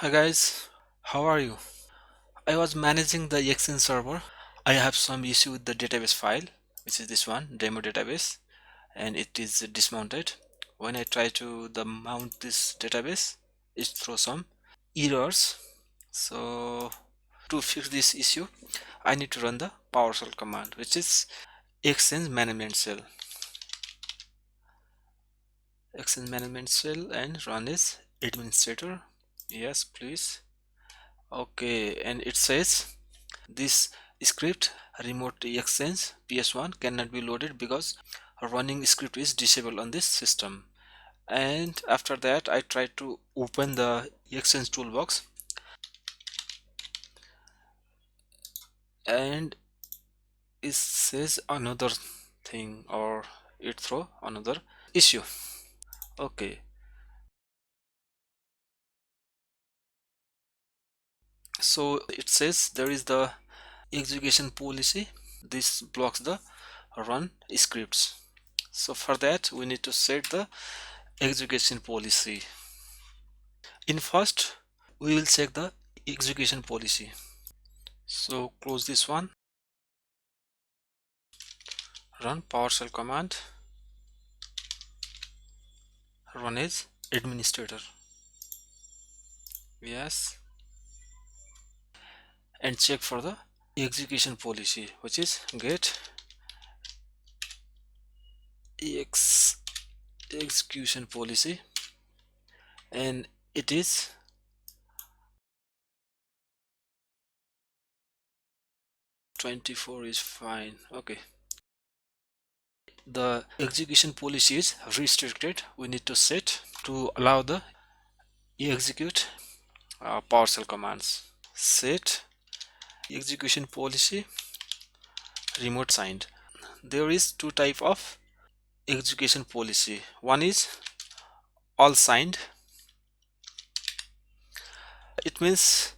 Hi guys, how are you? I was managing the Exchange server. I have some issue with the database file, which is this one, demo database, and it is dismounted. When I try to mount this database, it throws some errors. So to fix this issue, I need to run the PowerShell command, which is Exchange management shell. Exchange management shell and run as administrator. Yes, please. Okay, and it says this script remote exchange ps1 cannot be loaded because running script is disabled on this system. And after that I tried to open the exchange toolbox, and it says another thing, or it throw another issue. Okay, so it says there is the execution policy. This blocks the run scripts. So for that we need to set the execution policy. In first we will check the execution policy. So close this one, run PowerShell command, run as administrator. Yes, and check for the execution policy, which is get execution policy, and it is 24 is fine. Okay, the execution policy is restricted. We need to set to allow the execute PowerShell commands. Set execution policy remote signed. There is two type of execution policy. One is all signed. It means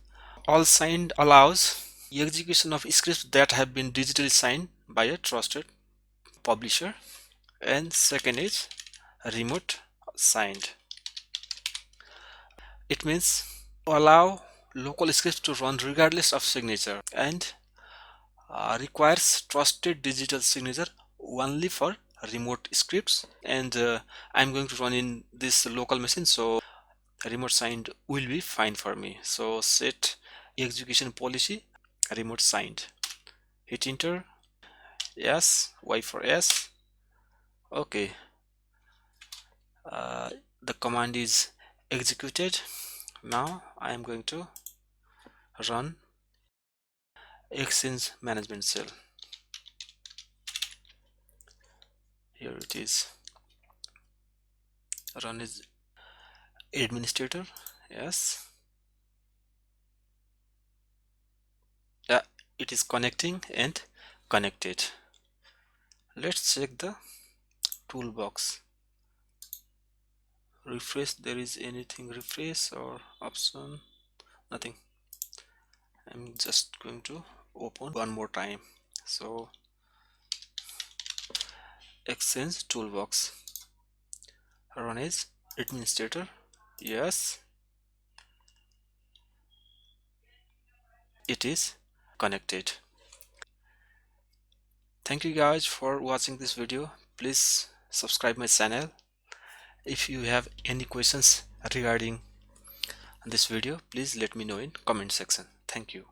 all signed allows execution of scripts that have been digitally signed by a trusted publisher. And second is remote signed. It means allow local scripts to run regardless of signature, and requires trusted digital signature only for remote scripts. And I'm going to run in this local machine, so remote signed will be fine for me. So set execution policy remote signed, hit enter. Yes, y for yes. Okay, uh, the command is executed. Now I am going to run exchange management cell. Here it is, run as administrator. Yes, yeah, it is connecting and connected. Let's check the toolbox. Refresh, there is anything refresh or option? Nothing. I'm just going to open one more time. So exchange toolbox, run as administrator. Yes, it is connected. Thank you guys for watching this video. Please subscribe my channel. If you have any questions regarding this video, please let me know in comment section. Thank you.